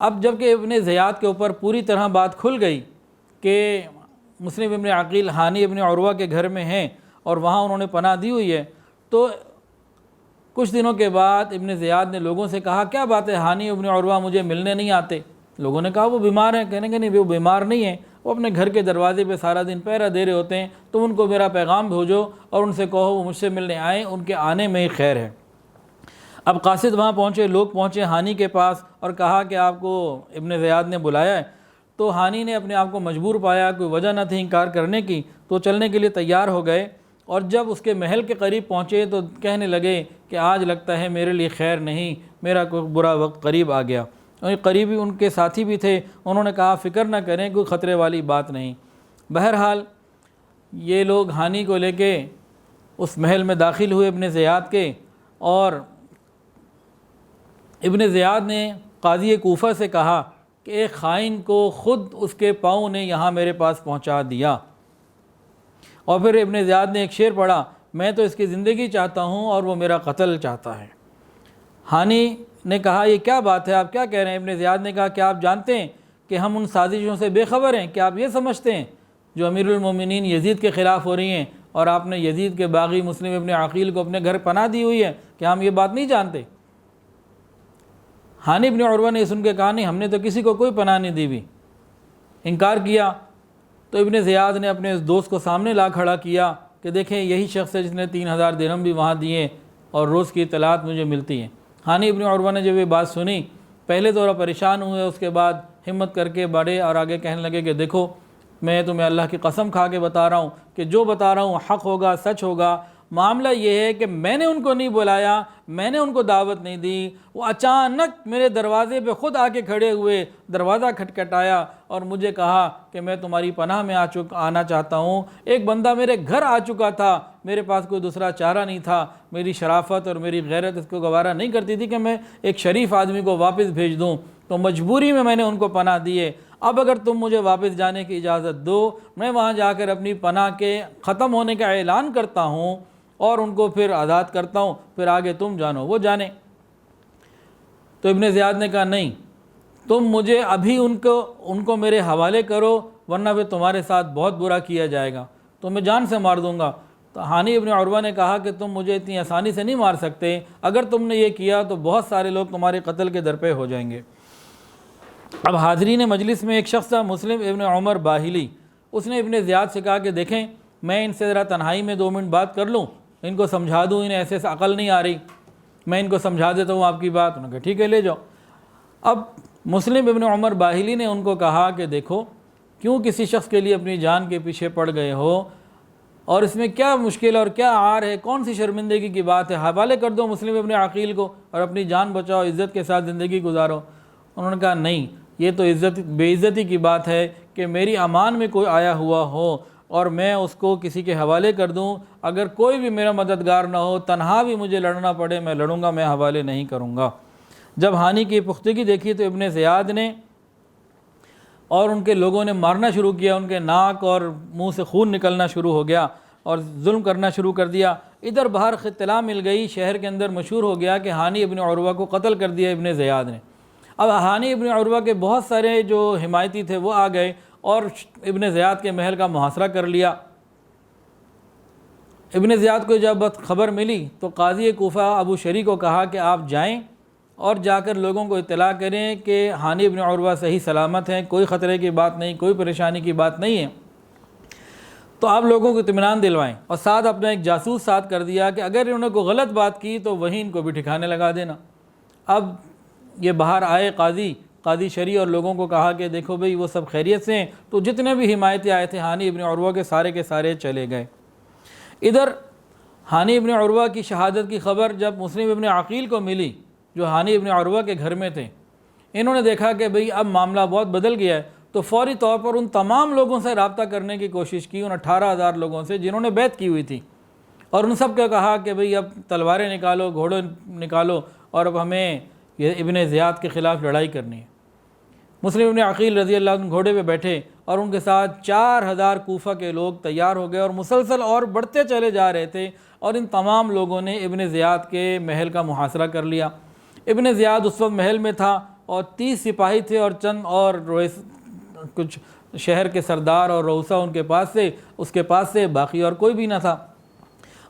اب جب کہ ابن زیاد کے اوپر پوری طرح بات کھل گئی کہ مسلم ابن عقیل ہانی ابن عروہ کے گھر میں ہیں اور وہاں انہوں نے پناہ دی ہوئی ہے، تو کچھ دنوں کے بعد ابن زیاد نے لوگوں سے کہا کیا بات ہے ہانی ابن عروہ مجھے ملنے نہیں آتے؟ لوگوں نے کہا وہ بیمار ہیں۔ کہنے کہ نہیں، وہ بیمار نہیں ہیں، وہ اپنے گھر کے دروازے پہ سارا دن پہرہ دے رہے ہوتے ہیں، تم ان کو میرا پیغام بھیجو اور ان سے کہو وہ مجھ سے ملنے آئیں، ان کے آنے میں ہی خیر ہے۔ اب قاصد وہاں پہنچے، لوگ پہنچے ہانی کے پاس اور کہا کہ آپ کو ابن زیاد نے بلایا ہے۔ تو ہانی نے اپنے آپ کو مجبور پایا، کوئی وجہ نہ تھی انکار کرنے کی، تو چلنے کے لیے تیار ہو گئے، اور جب اس کے محل کے قریب پہنچے تو کہنے لگے کہ آج لگتا ہے میرے لیے خیر نہیں، میرا کوئی برا وقت قریب آ گیا۔ اور قریبی ان کے ساتھی بھی تھے، انہوں نے کہا فکر نہ کریں، کوئی خطرے والی بات نہیں۔ بہرحال یہ لوگ ہانی کو لے کے اس محل میں داخل ہوئے ابن زیاد کے، اور ابن زیاد نے قاضی کوفہ سے کہا کہ ایک خائن کو خود اس کے پاؤں نے یہاں میرے پاس پہنچا دیا۔ اور پھر ابن زیاد نے ایک شعر پڑھا، میں تو اس کی زندگی چاہتا ہوں اور وہ میرا قتل چاہتا ہے۔ ہانی نے کہا یہ کیا بات ہے، آپ کیا کہہ رہے ہیں؟ ابن زیاد نے کہا کیا آپ جانتے ہیں کہ ہم ان سازشوں سے بے خبر ہیں؟ کیا آپ یہ سمجھتے ہیں جو امیر المومنین یزید کے خلاف ہو رہی ہیں، اور آپ نے یزید کے باغی مسلم ابن عقیل کو اپنے گھر پناہ دی ہوئی ہے، کیا ہم یہ بات نہیں جانتے؟ ہانی ابن عروہ نے سن کے کہا نہیں، ہم نے تو کسی کو کوئی پناہ نہیں دی ہوئی، انکار کیا۔ تو ابن زیاد نے اپنے اس دوست کو سامنے لا کھڑا کیا کہ دیکھیں یہی شخص ہے جس نے 3000 درہم بھی وہاں دیے اور روز کی اطلاعات مجھے ملتی ہیں۔ ہانی ابن عروہ نے جب یہ بات سنی، پہلے تو پریشان ہوئے، اس کے بعد ہمت کر کے بڑھے اور آگے کہنے لگے کہ دیکھو میں تمہیں اللہ کی قسم کھا کے بتا رہا ہوں کہ جو بتا رہا ہوں حق ہوگا، سچ ہوگا۔ معاملہ یہ ہے کہ میں نے ان کو نہیں بلایا، میں نے ان کو دعوت نہیں دی، وہ اچانک میرے دروازے پہ خود آ کے کھڑے ہوئے، دروازہ کھٹکھٹایا اور مجھے کہا کہ میں تمہاری پناہ میں آنا چاہتا ہوں۔ ایک بندہ میرے گھر آ چکا تھا، میرے پاس کوئی دوسرا چارہ نہیں تھا، میری شرافت اور میری غیرت اس کو گوارا نہیں کرتی تھی کہ میں ایک شریف آدمی کو واپس بھیج دوں، تو مجبوری میں نے ان کو پناہ دیے۔ اب اگر تم مجھے واپس جانے کی اجازت دو، میں وہاں جا کر اپنی پناہ کے ختم ہونے کا اعلان کرتا ہوں اور ان کو پھر آزاد کرتا ہوں، پھر آگے تم جانو وہ جانے۔ تو ابن زیاد نے کہا نہیں، تم مجھے ابھی ان کو میرے حوالے کرو، ورنہ پھر تمہارے ساتھ بہت برا کیا جائے گا، تو میں جان سے مار دوں گا۔ تو ہانی ابن عروہ نے کہا کہ تم مجھے اتنی آسانی سے نہیں مار سکتے، اگر تم نے یہ کیا تو بہت سارے لوگ تمہارے قتل کے در پہ ہو جائیں گے۔ اب حاضرین مجلس میں ایک شخص تھا مسلم ابن عمر باہلی، اس نے ابن زیاد سے کہا کہ دیکھیں میں ان سے ذرا تنہائی میں 2 منٹ بات کر لوں، ان کو سمجھا دوں، انہیں ایسے عقل نہیں آ رہی، میں ان کو سمجھا دیتا ہوں آپ کی بات۔ انہوں نے کہا ٹھیک ہے لے جاؤ۔ اب مسلم ابن عمر باہلی نے ان کو کہا کہ دیکھو کیوں کسی شخص کے لیے اپنی جان کے پیچھے پڑ گئے ہو، اور اس میں کیا مشکل اور کیا عار ہے، کون سی شرمندگی کی بات ہے، حوالے کر دو مسلم ابن عقیل کو اور اپنی جان بچاؤ، عزت کے ساتھ زندگی گزارو۔ انہوں نے کہا نہیں، یہ تو بے عزتی کی بات ہے کہ میری امان میں کوئی آیا ہوا ہو اور میں اس کو کسی کے حوالے کر دوں، اگر کوئی بھی میرا مددگار نہ ہو، تنہا بھی مجھے لڑنا پڑے میں لڑوں گا، میں حوالے نہیں کروں گا۔ جب ہانی کی پختگی دیکھی تو ابن زیاد نے اور ان کے لوگوں نے مارنا شروع کیا، ان کے ناک اور منہ سے خون نکلنا شروع ہو گیا اور ظلم کرنا شروع کر دیا۔ ادھر باہر اطلاع مل گئی، شہر کے اندر مشہور ہو گیا کہ ہانی ابن عروہ کو قتل کر دیا ابن زیاد نے۔ اب ہانی ابن عروہ کے بہت سارے جو حمایتی تھے وہ آ گئے اور ابن زیاد کے محل کا محاصرہ کر لیا۔ ابن زیاد کو جب خبر ملی تو قاضی کوفہ ابو شریح کو کہا کہ آپ جائیں اور جا کر لوگوں کو اطلاع کریں کہ ہانی ابن عروہ صحیح سلامت ہیں، کوئی خطرے کی بات نہیں، کوئی پریشانی کی بات نہیں ہے، تو آپ لوگوں کو اطمینان دلوائیں، اور ساتھ اپنا ایک جاسوس ساتھ کر دیا کہ اگر انہوں نے کوئی غلط بات کی تو وہیں ان کو بھی ٹھکانے لگا دینا۔ اب یہ باہر آئے قاضی شریح اور لوگوں کو کہا کہ دیکھو بھئی وہ سب خیریت سے ہیں، تو جتنے بھی حمایتی آئے تھے ہانی ابن عروہ کے سارے چلے گئے۔ ادھر ہانی ابن عروہ کی شہادت کی خبر جب مسلم ابن عقیل کو ملی جو ہانی ابن عروہ کے گھر میں تھے، انہوں نے دیکھا کہ بھئی اب معاملہ بہت بدل گیا ہے، تو فوری طور پر ان تمام لوگوں سے رابطہ کرنے کی کوشش کی، ان 18,000 لوگوں سے جنہوں نے بیعت کی ہوئی تھی، اور ان سب کو کہا کہ بھئی اب تلواریں نکالو، گھوڑے نکالو، اور اب ہمیں یہ ابن زیاد کے خلاف لڑائی کرنی ہے۔ مسلم ابن عقیل رضی اللہ عنہ گھوڑے پہ بیٹھے اور ان کے ساتھ 4,000 کوفہ کے لوگ تیار ہو گئے، اور مسلسل اور بڑھتے چلے جا رہے تھے، اور ان تمام لوگوں نے ابن زیاد کے محل کا محاصرہ کر لیا۔ ابن زیاد اس وقت محل میں تھا، اور 30 سپاہی تھے اور چند اور کچھ شہر کے سردار اور روسا ان کے پاس سے، اس کے پاس سے باقی اور کوئی بھی نہ تھا۔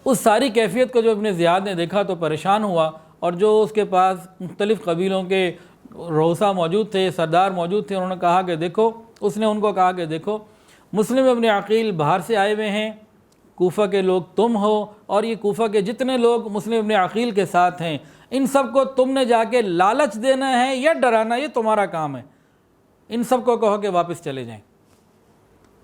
اس ساری کیفیت کو جو ابن زیاد نے دیکھا تو پریشان ہوا، اور جو اس کے پاس مختلف قبیلوں کے روسا موجود تھے، سردار موجود تھے، انہوں نے کہا کہ دیکھو، اس نے ان کو کہا کہ دیکھو، مسلم ابن عقیل باہر سے آئے ہوئے ہیں، کوفہ کے لوگ تم ہو، اور یہ کوفہ کے جتنے لوگ مسلم ابن عقیل کے ساتھ ہیں ان سب کو تم نے جا کے لالچ دینا ہے یا ڈرانا، یہ تمہارا کام ہے، ان سب کو کہو کہ واپس چلے جائیں۔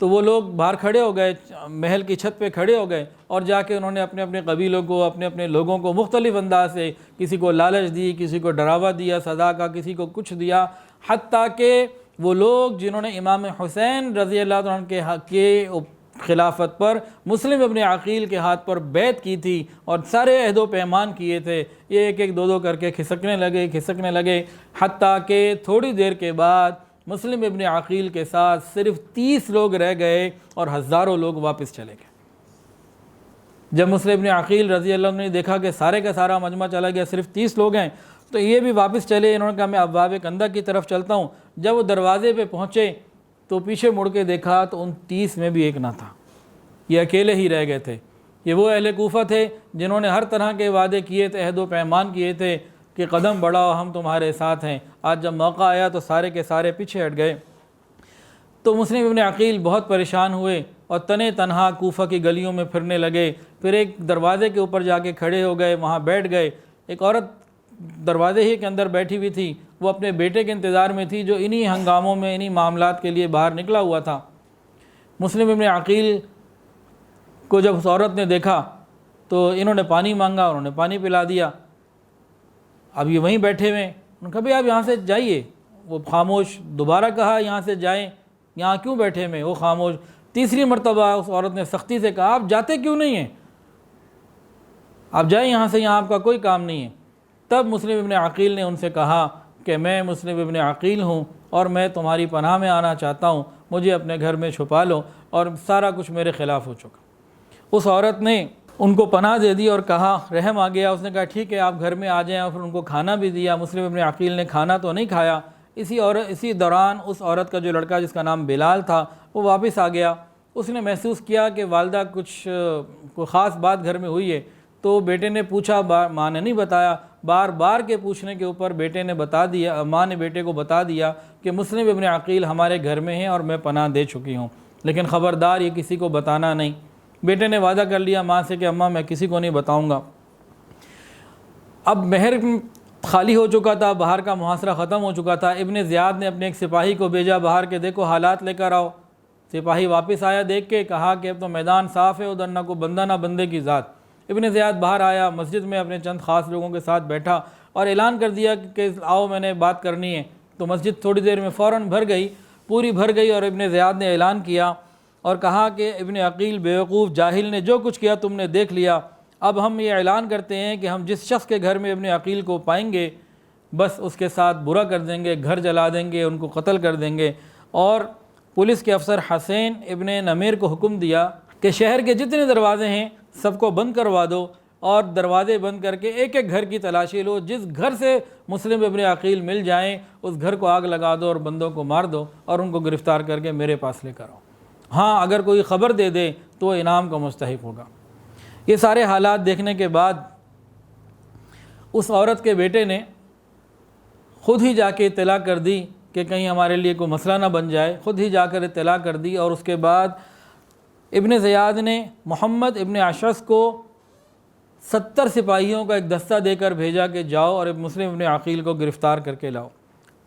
تو وہ لوگ باہر کھڑے ہو گئے، محل کی چھت پہ کھڑے ہو گئے، اور جا کے انہوں نے اپنے اپنے قبیلوں کو، اپنے اپنے لوگوں کو مختلف انداز سے، کسی کو لالچ دی، کسی کو ڈراوا دیا سزا کا، کسی کو کچھ دیا، حتیٰ کہ وہ لوگ جنہوں نے امام حسین رضی اللہ عنہ کے خلافت پر مسلم ابن عقیل کے ہاتھ پر بیعت کی تھی اور سارے عہد و پیمان کیے تھے، یہ ایک ایک دو کر کے کھسکنے لگے، حتیٰ کہ تھوڑی دیر کے بعد مسلم ابن عقیل کے ساتھ صرف 30 لوگ رہ گئے اور ہزاروں لوگ واپس چلے گئے۔ جب مسلم ابن عقیل رضی اللہ عنہ نے دیکھا کہ سارے کا سارا مجمع چلا گیا، صرف 30 لوگ ہیں، تو یہ بھی واپس چلے۔ انہوں نے کہا میں ابواب کندہ کی طرف چلتا ہوں۔ جب وہ دروازے پہ پہنچے تو پیچھے مڑ کے دیکھا تو ان 30 میں بھی ایک نہ تھا، یہ اکیلے ہی رہ گئے تھے۔ یہ وہ اہل کوفہ تھے جنہوں نے ہر طرح کے وعدے کیے تھے، عہد و پیمان کیے تھے کہ قدم بڑھاؤ، ہم تمہارے ساتھ ہیں۔ آج جب موقع آیا تو سارے کے سارے پیچھے ہٹ گئے۔ تو مسلم ابن عقیل بہت پریشان ہوئے اور تنے تنہا کوفہ کی گلیوں میں پھرنے لگے۔ پھر ایک دروازے کے اوپر جا کے کھڑے ہو گئے، وہاں بیٹھ گئے۔ ایک عورت دروازے ہی کے اندر بیٹھی ہوئی تھی، وہ اپنے بیٹے کے انتظار میں تھی جو انہی ہنگاموں میں، انہی معاملات کے لیے باہر نکلا ہوا تھا۔ مسلم ابن عقیل کو جب اس عورت نے دیکھا تو انہوں نے پانی مانگا، انہوں نے پانی پلا دیا۔ اب یہ وہیں بیٹھے ہوئے، انہوں نے کہا بھئی آپ یہاں سے جائیے۔ وہ خاموش، دوبارہ کہا یہاں سے جائیں، یہاں کیوں بیٹھے ہوئے؟ وہ خاموش۔ تیسری مرتبہ اس عورت نے سختی سے کہا آپ جاتے کیوں نہیں ہیں؟ آپ جائیں یہاں سے، یہاں آپ کا کوئی کام نہیں ہے۔ تب مسلم ابن عقیل نے ان سے کہا کہ میں مسلم ابن عقیل ہوں اور میں تمہاری پناہ میں آنا چاہتا ہوں، مجھے اپنے گھر میں چھپا لو، اور سارا کچھ میرے خلاف ہو چکا۔ اس عورت نے ان کو پناہ دے دی اور کہا، رحم آ گیا، اس نے کہا ٹھیک ہے آپ گھر میں آ جائیں، اور پھر ان کو کھانا بھی دیا۔ مسلم ابن عقیل نے کھانا تو نہیں کھایا۔ اسی دوران اس عورت کا جو لڑکا جس کا نام بلال تھا وہ واپس آ گیا۔ اس نے محسوس کیا کہ والدہ کوئی خاص بات گھر میں ہوئی ہے، تو بیٹے نے پوچھا، ماں نے نہیں بتایا۔ بار بار کے پوچھنے کے اوپر بیٹے نے بتا دیا، ماں نے بیٹے کو بتا دیا کہ مسلم ابن عقیل ہمارے گھر میں ہیں اور میں پناہ دے چکی ہوں، لیکن خبردار یہ کسی کو بتانا نہیں۔ بیٹے نے وعدہ کر لیا ماں سے کہ اماں میں کسی کو نہیں بتاؤں گا۔ اب مہر خالی ہو چکا تھا، باہر کا محاصرہ ختم ہو چکا تھا۔ ابن زیاد نے اپنے ایک سپاہی کو بھیجا باہر کے دیکھو حالات لے کر آؤ۔ سپاہی واپس آیا دیکھ کے، کہا کہ اب تو میدان صاف ہے، ادھر نہ کو بندہ نہ بندے کی ذات۔ ابن زیاد باہر آیا، مسجد میں اپنے چند خاص لوگوں کے ساتھ بیٹھا اور اعلان کر دیا کہ آؤ میں نے بات کرنی ہے۔ تو مسجد تھوڑی دیر میں فوراً بھر گئی، پوری بھر گئی، اور ابن زیاد نے اعلان کیا اور کہا کہ ابن عقیل بیوقوف جاہل نے جو کچھ کیا تم نے دیکھ لیا۔ اب ہم یہ اعلان کرتے ہیں کہ ہم جس شخص کے گھر میں ابن عقیل کو پائیں گے بس اس کے ساتھ برا کر دیں گے، گھر جلا دیں گے، ان کو قتل کر دیں گے۔ اور پولیس کے افسر حسین ابن نمیر کو حکم دیا کہ شہر کے جتنے دروازے ہیں سب کو بند کروا دو، اور دروازے بند کر کے ایک ایک گھر کی تلاشی لو، جس گھر سے مسلم ابن عقیل مل جائیں اس گھر کو آگ لگا دو اور بندوں کو مار دو اور ان کو گرفتار کر کے میرے پاس لے کر آؤ۔ ہاں اگر کوئی خبر دے دے تو وہ انعام کا مستحق ہوگا۔ یہ سارے حالات دیکھنے کے بعد اس عورت کے بیٹے نے خود ہی جا کے اطلاع کر دی کہ کہیں ہمارے لیے کوئی مسئلہ نہ بن جائے، خود ہی جا کر اطلاع کر دی۔ اور اس کے بعد ابن زیاد نے محمد ابن اشعث کو 70 سپاہیوں کا ایک دستہ دے کر بھیجا کہ جاؤ اور مسلم ابن عقیل کو گرفتار کر کے لاؤ۔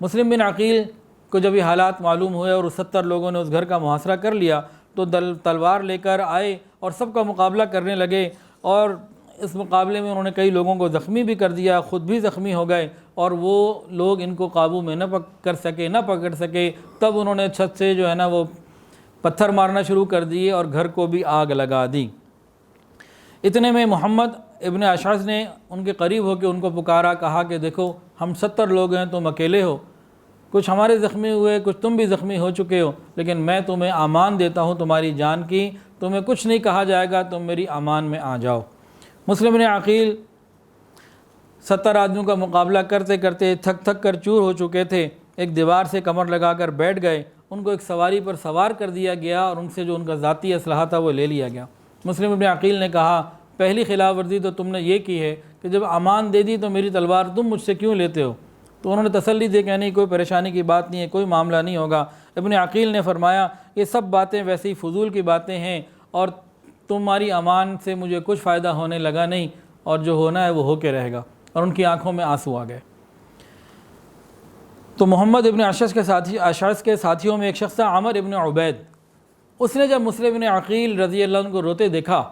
مسلم بن عقیل کو جب یہ حالات معلوم ہوئے اور 70 لوگوں نے اس گھر کا محاصرہ کر لیا تو تلوار لے کر آئے اور سب کا مقابلہ کرنے لگے، اور اس مقابلے میں انہوں نے کئی لوگوں کو زخمی بھی کر دیا، خود بھی زخمی ہو گئے، اور وہ لوگ ان کو قابو میں نہ پکڑ سکے۔ تب انہوں نے چھت سے جو ہے نا وہ پتھر مارنا شروع کر دیے اور گھر کو بھی آگ لگا دی۔ اتنے میں محمد ابن اشعث نے ان کے قریب ہو کے ان کو پکارا، کہا کہ دیکھو ہم 70 لوگ ہیں، تم اکیلے ہو، کچھ ہمارے زخمی ہوئے، کچھ تم بھی زخمی ہو چکے ہو، لیکن میں تمہیں امان دیتا ہوں تمہاری جان کی، تمہیں کچھ نہیں کہا جائے گا، تم میری امان میں آ جاؤ۔ مسلم بن عقیل 70 آدمیوں کا مقابلہ کرتے کرتے تھک تھک کر چور ہو چکے تھے، ایک دیوار سے کمر لگا کر بیٹھ گئے، ان کو ایک سواری پر سوار کر دیا گیا اور ان سے جو ان کا ذاتی اسلحہ تھا وہ لے لیا گیا۔ مسلم ابن عقیل نے کہا پہلی خلاف ورزی تو تم نے یہ کی ہے کہ جب امان دے دی تو میری تلوار تم مجھ سے کیوں لیتے ہو؟ تو انہوں نے تسلی دی کہ نہیں، کوئی پریشانی کی بات نہیں ہے، کوئی معاملہ نہیں ہوگا۔ ابن عقیل نے فرمایا یہ سب باتیں ویسے ہی فضول کی باتیں ہیں اور تمہاری امان سے مجھے کچھ فائدہ ہونے لگا نہیں، اور جو ہونا ہے وہ ہو کے رہے گا، اور ان کی آنکھوں میں آنسو آ گئے۔ تو محمد ابن اشعث کے ساتھیوں میں ایک شخص تھا عمر ابن عبید، اس نے جب مسلم ابن عقیل رضی اللہ عنہ کو روتے دیکھا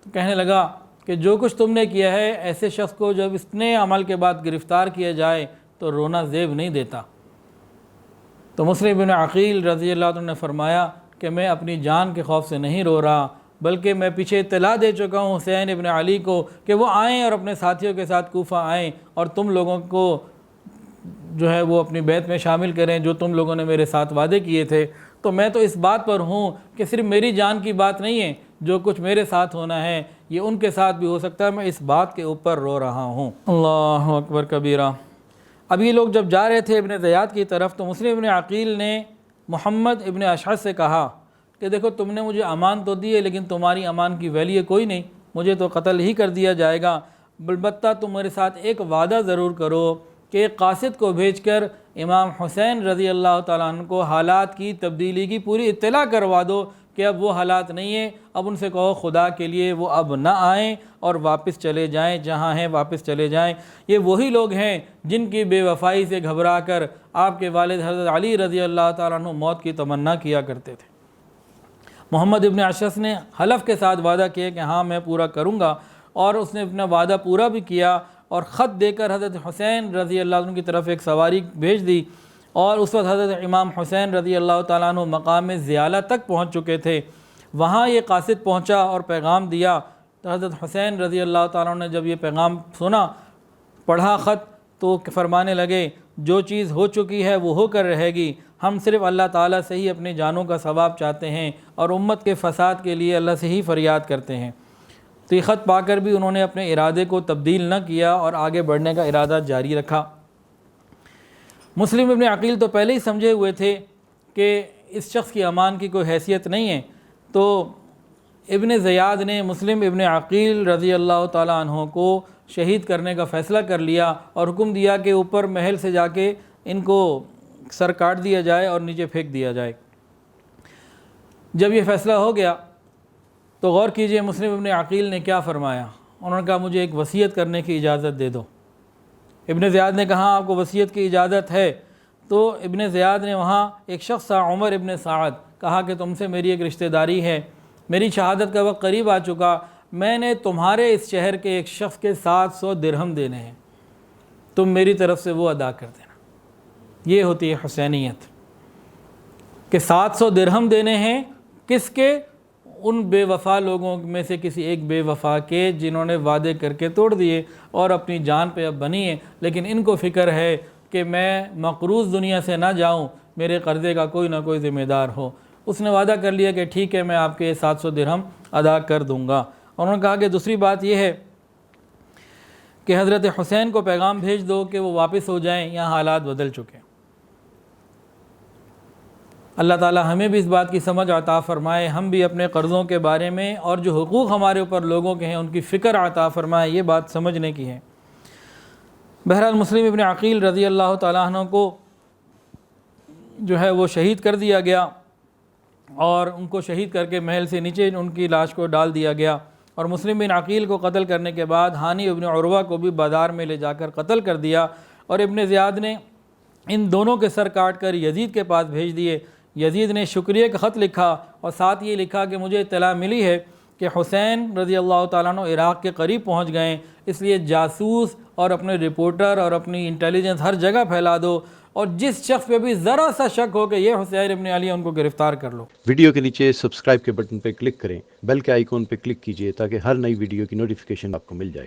تو کہنے لگا کہ جو کچھ تم نے کیا ہے، ایسے شخص کو جب اتنے عمل کے بعد گرفتار کیا جائے تو رونا زیب نہیں دیتا۔ تو مسلم ابن عقیل رضی اللہ عنہ نے فرمایا کہ میں اپنی جان کے خوف سے نہیں رو رہا، بلکہ میں پیچھے اطلاع دے چکا ہوں حسین ابن علی کو کہ وہ آئیں اور اپنے ساتھیوں کے ساتھ کوفہ آئیں اور تم لوگوں کو جو ہے وہ اپنی بیعت میں شامل کریں جو تم لوگوں نے میرے ساتھ وعدے کیے تھے۔ تو میں تو اس بات پر ہوں کہ صرف میری جان کی بات نہیں ہے، جو کچھ میرے ساتھ ہونا ہے یہ ان کے ساتھ بھی ہو سکتا ہے، میں اس بات کے اوپر رو رہا ہوں۔ اللہ اکبر کبیرہ۔ اب یہ لوگ جب جا رہے تھے ابن زیاد کی طرف تو مسلم ابن عقیل نے محمد ابن اشعث سے کہا کہ دیکھو تم نے مجھے امان تو دی ہے لیکن تمہاری امان کی ویلیو کوئی نہیں، مجھے تو قتل ہی کر دیا جائے گا، البتہ تم میرے ساتھ ایک وعدہ ضرور کرو کہ ایک قاصد کو بھیج کر امام حسین رضی اللہ تعالیٰ عنہ کو حالات کی تبدیلی کی پوری اطلاع کروا دو کہ اب وہ حالات نہیں ہیں، اب ان سے کہو خدا کے لیے وہ اب نہ آئیں اور واپس چلے جائیں، جہاں ہیں واپس چلے جائیں۔ یہ وہی لوگ ہیں جن کی بے وفائی سے گھبرا کر آپ کے والد حضرت علی رضی اللہ تعالیٰ عنہ موت کی تمنا کیا کرتے تھے۔ محمد ابن اشعث نے حلف کے ساتھ وعدہ کیا کہ ہاں میں پورا کروں گا، اور اس نے اپنا وعدہ پورا بھی کیا اور خط دے کر حضرت حسین رضی اللہ عنہ کی طرف ایک سواری بھیج دی، اور اس وقت حضرت امام حسین رضی اللہ تعالیٰ عنہ مقام زیالہ تک پہنچ چکے تھے۔ وہاں یہ قاصد پہنچا اور پیغام دیا، تو حضرت حسین رضی اللہ تعالیٰ عنہ نے جب یہ پیغام سنا، پڑھا خط، تو فرمانے لگے جو چیز ہو چکی ہے وہ ہو کر رہے گی، ہم صرف اللہ تعالیٰ سے ہی اپنی جانوں کا ثواب چاہتے ہیں اور امت کے فساد کے لیے اللہ سے ہی فریاد کرتے ہیں۔ تو یہ خط پا کر بھی انہوں نے اپنے ارادے کو تبدیل نہ کیا اور آگے بڑھنے کا ارادہ جاری رکھا۔ مسلم ابن عقیل تو پہلے ہی سمجھے ہوئے تھے کہ اس شخص کی امان کی کوئی حیثیت نہیں ہے، تو ابن زیاد نے مسلم ابن عقیل رضی اللہ تعالیٰ عنہ کو شہید کرنے کا فیصلہ کر لیا اور حکم دیا کہ اوپر محل سے جا کے ان کو سر کاٹ دیا جائے اور نیچے پھینک دیا جائے۔ جب یہ فیصلہ ہو گیا تو غور کیجئے مسلم ابن عقیل نے کیا فرمایا۔ انہوں نے کہا مجھے ایک وصیت کرنے کی اجازت دے دو۔ ابن زیاد نے کہا آپ کو وصیت کی اجازت ہے؟ تو ابن زیاد نے وہاں ایک شخص تھا عمر ابن سعد، کہا کہ تم سے میری ایک رشتہ داری ہے، میری شہادت کا وقت قریب آ چکا، میں نے تمہارے اس شہر کے ایک شخص کے 700 درہم دینے ہیں، تم میری طرف سے وہ ادا کر دینا۔ یہ ہوتی ہے حسینیت کہ 700 درہم دینے ہیں، کس کے؟ ان بے وفا لوگوں میں سے کسی ایک بے وفا کے جنہوں نے وعدے کر کے توڑ دیے اور اپنی جان پہ اب بنی ہے، لیکن ان کو فکر ہے کہ میں مقروض دنیا سے نہ جاؤں، میرے قرضے کا کوئی نہ کوئی ذمہ دار ہو۔ اس نے وعدہ کر لیا کہ ٹھیک ہے میں آپ کے 700 درہم ادا کر دوں گا۔ انہوں نے کہا کہ دوسری بات یہ ہے کہ حضرت حسین کو پیغام بھیج دو کہ وہ واپس ہو جائیں، یہاں حالات بدل چکے ہیں۔ اللہ تعالی ہمیں بھی اس بات کی سمجھ عطا فرمائے، ہم بھی اپنے قرضوں کے بارے میں اور جو حقوق ہمارے اوپر لوگوں کے ہیں ان کی فکر عطا فرمائے، یہ بات سمجھنے کی ہے۔ بہرحال مسلم ابن عقیل رضی اللہ تعالیٰ عنہ کو جو ہے وہ شہید کر دیا گیا، اور ان کو شہید کر کے محل سے نیچے ان کی لاش کو ڈال دیا گیا، اور مسلم بن عقیل کو قتل کرنے کے بعد ہانی ابن عروہ کو بھی بازار میں لے جا کر قتل کر دیا، اور ابن زیاد نے ان دونوں کے سر کاٹ کر یزید کے پاس بھیج دیے۔ یزید نے شکریہ کا خط لکھا اور ساتھ یہ لکھا کہ مجھے اطلاع ملی ہے کہ حسین رضی اللہ تعالیٰ عنہ عراق کے قریب پہنچ گئے، اس لیے جاسوس اور اپنے رپورٹر اور اپنی انٹیلیجنس ہر جگہ پھیلا دو، اور جس شخص پہ بھی ذرا سا شک ہو کہ یہ حسین ابن علی ان کو گرفتار کر لو۔ ویڈیو کے نیچے سبسکرائب کے بٹن پہ کلک کریں، بیل کے آئیکن پہ کلک کیجئے تاکہ ہر نئی ویڈیو کی نوٹیفیکیشن آپ کو مل جائے۔